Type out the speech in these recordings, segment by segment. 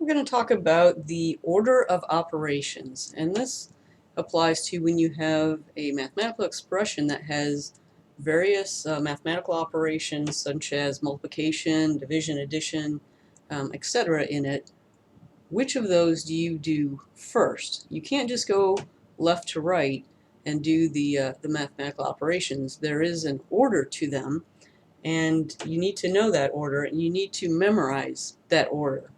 We're going to talk about the order of operations, and this applies to when you have a mathematical expression that has various mathematical operations such as multiplication, division, addition, etc. in it. Which of those do you do first? You can't just go left to right and do the mathematical operations. There is an order to them, and you need to know that order, and you need to memorize that order.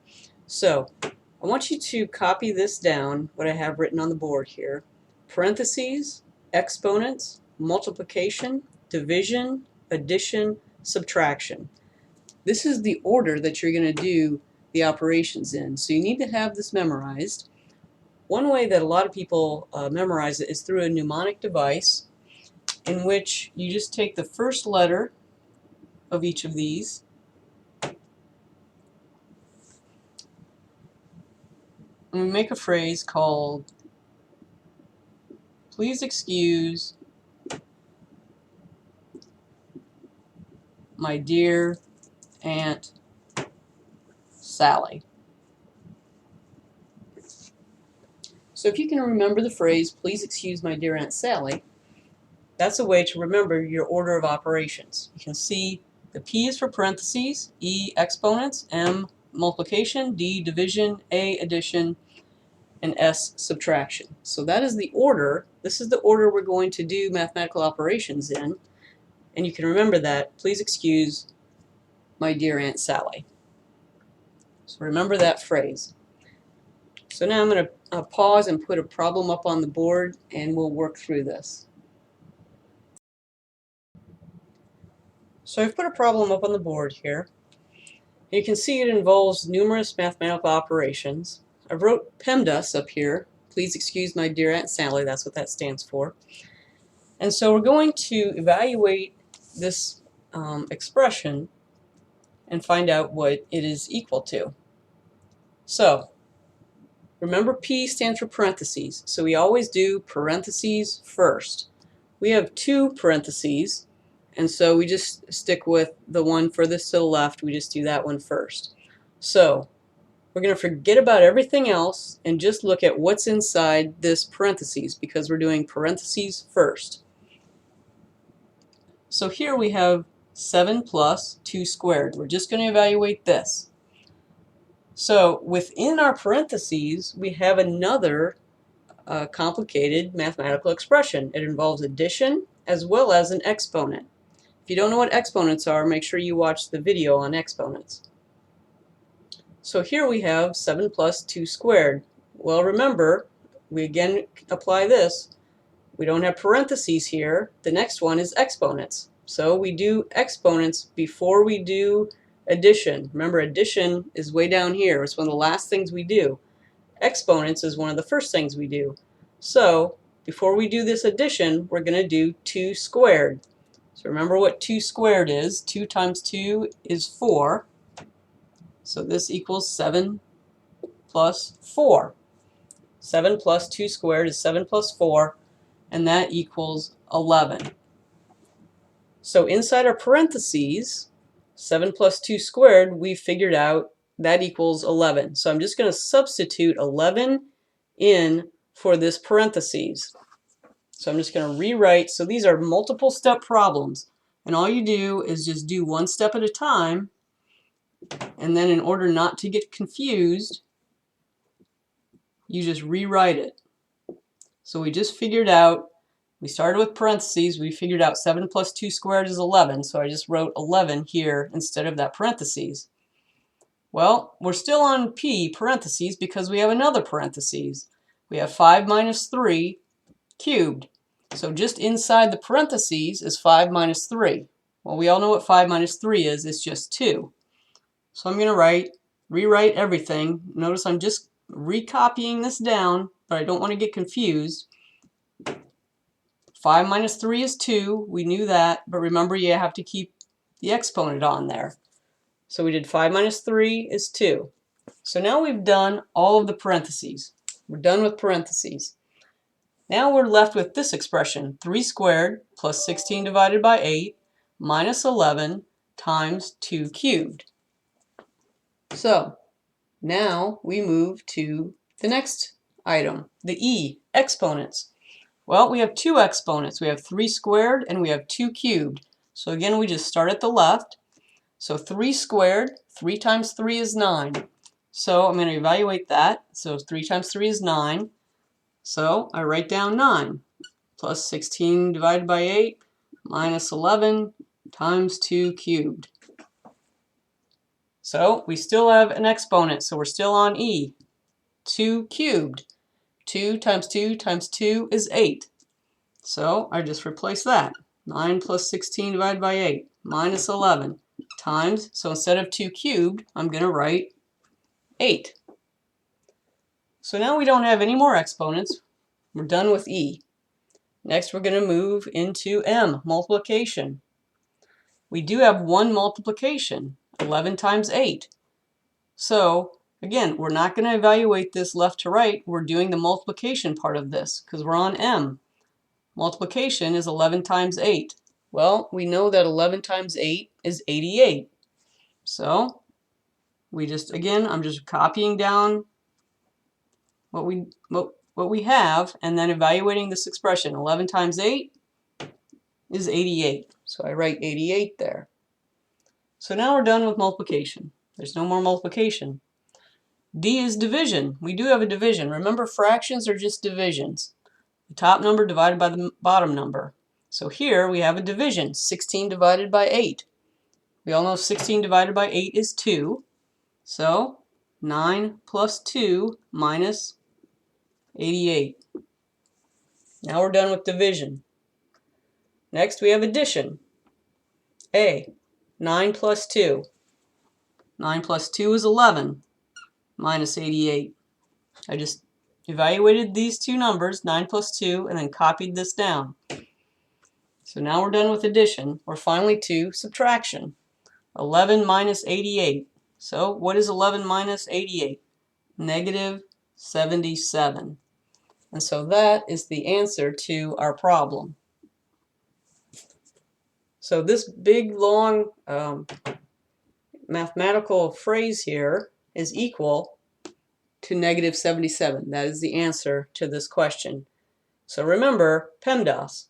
So I want you to copy this down, what I have written on the board here. Parentheses, exponents, multiplication, division, addition, subtraction. This is the order that you're going to do the operations in. So you need to have this memorized. One way that a lot of people memorize it is through a mnemonic device in which you just take the first letter of each of these and we make a phrase called "Please excuse my dear Aunt Sally." So if you can remember the phrase, "Please excuse my dear Aunt Sally," that's a way to remember your order of operations. You can see the P is for parentheses, E exponents, M multiplication, D division, A addition, and S subtraction. So that is the order. This is the order we're going to do mathematical operations in. And you can remember that. Please excuse my dear Aunt Sally. So remember that phrase. So now I'm going to pause and put a problem up on the board, and we'll work through this. So I've put a problem up on the board here. You can see it involves numerous mathematical operations. I wrote PEMDAS up here. Please excuse my dear Aunt Sally. That's what that stands for. And so we're going to evaluate this expression and find out what it is equal to. So remember, P stands for parentheses. So we always do parentheses first. We have two parentheses, and so we just stick with the one furthest to the left. We just do that one first. So we're going to forget about everything else and just look at what's inside this parentheses because we're doing parentheses first. So here we have 7 plus 2 squared. We're just going to evaluate this. So within our parentheses, we have another complicated mathematical expression. It involves addition as well as an exponent. If you don't know what exponents are, make sure you watch the video on exponents. So here we have 7 plus 2 squared. Well, remember, we again apply this. We don't have parentheses here. The next one is exponents. So we do exponents before we do addition. Remember, addition is way down here. It's one of the last things we do. Exponents is one of the first things we do. So before we do this addition, we're going to do 2 squared. So remember what 2 squared is. 2 times 2 is 4. So this equals 7 plus 4. 7 plus 2 squared is 7 plus 4, and that equals 11. So inside our parentheses, 7 plus 2 squared, we figured out that equals 11. So I'm just going to substitute 11 in for this parentheses. So I'm just going to rewrite. So these are multiple step problems, and all you do is just do one step at a time. And then in order not to get confused, you just rewrite it. So we just figured out, we started with parentheses, we figured out 7 plus 2 squared is 11, so I just wrote 11 here instead of that parentheses. Well, we're still on P, parentheses, because we have another parentheses. We have 5 minus 3 cubed. So just inside the parentheses is 5 minus 3. Well, we all know what 5 minus 3 is, it's just 2. So I'm going to rewrite everything. Notice I'm just recopying this down, but I don't want to get confused. 5 minus 3 is 2. We knew that, but remember you have to keep the exponent on there. So we did 5 minus 3 is 2. So now we've done all of the parentheses. We're done with parentheses. Now we're left with this expression, 3 squared plus 16 divided by 8 minus 11 times 2 cubed. So Now we move to the next item, the E, exponents. Well, we have two exponents. We have 3 squared and we have 2 cubed. So again, we just start at the left. So 3 squared, 3 times 3 is 9. So I'm going to evaluate that. So 3 times 3 is 9. So I write down 9 plus 16 divided by 8 minus 11 times 2 cubed. So we still have an exponent, so we're still on E. 2 cubed. 2 times 2 times 2 is 8. So I just replace that. 9 plus 16 divided by 8 minus 11 times, so instead of 2 cubed, I'm going to write 8. So now we don't have any more exponents. We're done with E. Next we're going to move into M, multiplication. We do have one multiplication, 11 times 8. So again, we're not going to evaluate this left to right. We're doing the multiplication part of this because we're on M. Multiplication is 11 times 8. Well, we know that 11 times 8 is 88. So we just, again, I'm just copying down what we have and then evaluating this expression. 11 times 8 is 88. So I write 88 there. So now we're done with multiplication. There's no more multiplication. D is division. We do have a division. Remember, fractions are just divisions. The top number divided by the bottom number. So here we have a division, 16 divided by 8. We all know 16 divided by 8 is 2. So 9 plus 2 minus 88. Now we're done with division. Next we have addition. A, 9 plus 2. 9 plus 2 is 11 minus 88. I just evaluated these two numbers, 9 plus 2, and then copied this down. So now we're done with addition. We're finally to subtraction. 11 minus 88. So what is 11 minus 88? Negative 77. And so that is the answer to our problem. So this big, long mathematical phrase here is equal to negative 77. That is the answer to this question. So remember, PEMDAS.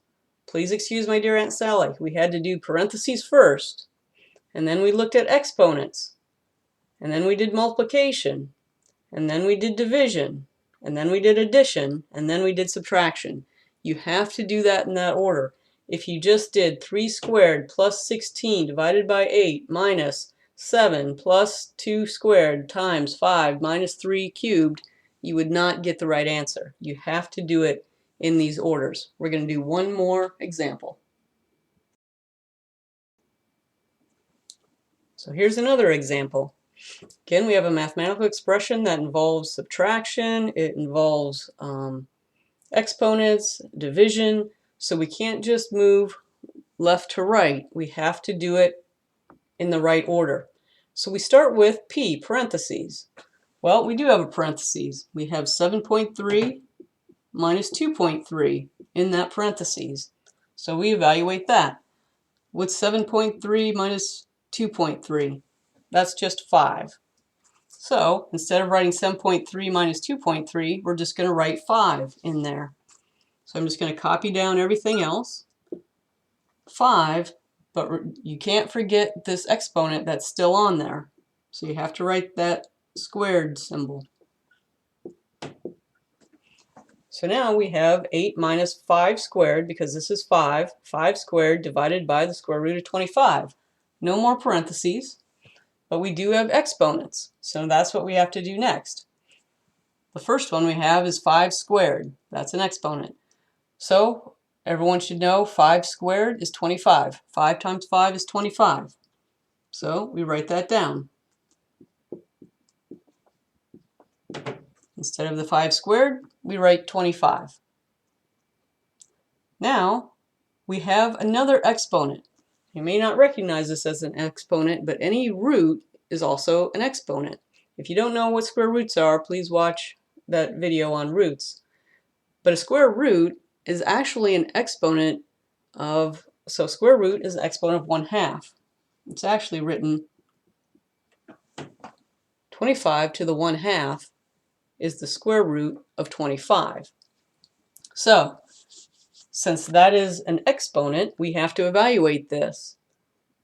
Please excuse my dear Aunt Sally. We had to do parentheses first, and then we looked at exponents, and then we did multiplication, and then we did division, and then we did addition, and then we did subtraction. You have to do that in that order. If you just did 3 squared plus 16 divided by 8 minus 7 plus 2 squared times 5 minus 3 cubed, you would not get the right answer. You have to do it in these orders. We're going to do one more example. So here's another example. Again, we have a mathematical expression that involves subtraction, it involves exponents, division, so we can't just move left to right. We have to do it in the right order. So we start with P, parentheses. Well, we do have a parentheses. We have 7.3 minus 2.3 in that parentheses. So we evaluate that. What's 7.3 minus 2.3? That's just 5. So instead of writing 7.3 minus 2.3, we're just going to write 5 in there. So I'm just going to copy down everything else. 5, but you can't forget this exponent that's still on there. So you have to write that squared symbol. So now we have 8 minus 5 squared, because this is 5. 5 squared divided by the square root of 25. No more parentheses, but we do have exponents. So that's what we have to do next. The first one we have is 5 squared. That's an exponent. So everyone should know 5 squared is 25. 5 times 5 is 25. So we write that down. Instead of the 5 squared, we write 25. Now, we have another exponent. You may not recognize this as an exponent, but any root is also an exponent. If you don't know what square roots are, please watch that video on roots. But a square root is actually an exponent of, so square root is an exponent of 1/2. It's actually written 25 to the 1/2 is the square root of 25. So, since that is an exponent, we have to evaluate this.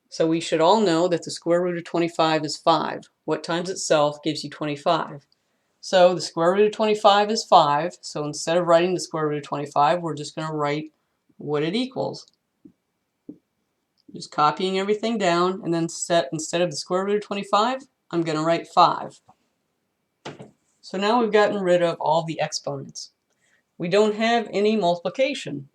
So we should all know that the square root of 25 is 5. What times itself gives you 25? So the square root of 25 is 5. So instead of writing the square root of 25, we're just going to write what it equals. Just copying everything down, and then instead of the square root of 25, I'm going to write 5. So now we've gotten rid of all the exponents. We don't have any multiplication.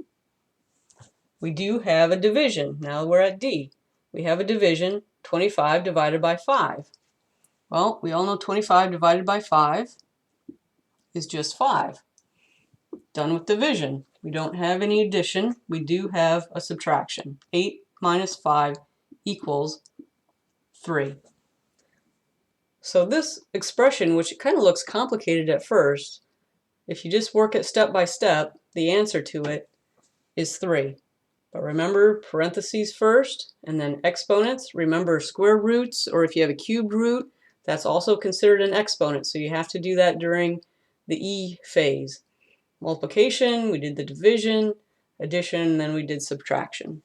We do have a division. Now we're at D. We have a division, 25 divided by 5. Well, we all know 25 divided by 5 is just 5. Done with division. We don't have any addition. We do have a subtraction. 8 minus 5 equals 3. So this expression, which kind of looks complicated at first, if you just work it step by step, the answer to it is 3. But remember parentheses first, and then exponents. Remember square roots, or if you have a cubed root, that's also considered an exponent. So you have to do that during the E phase. Multiplication, we did the division, addition, and then we did subtraction.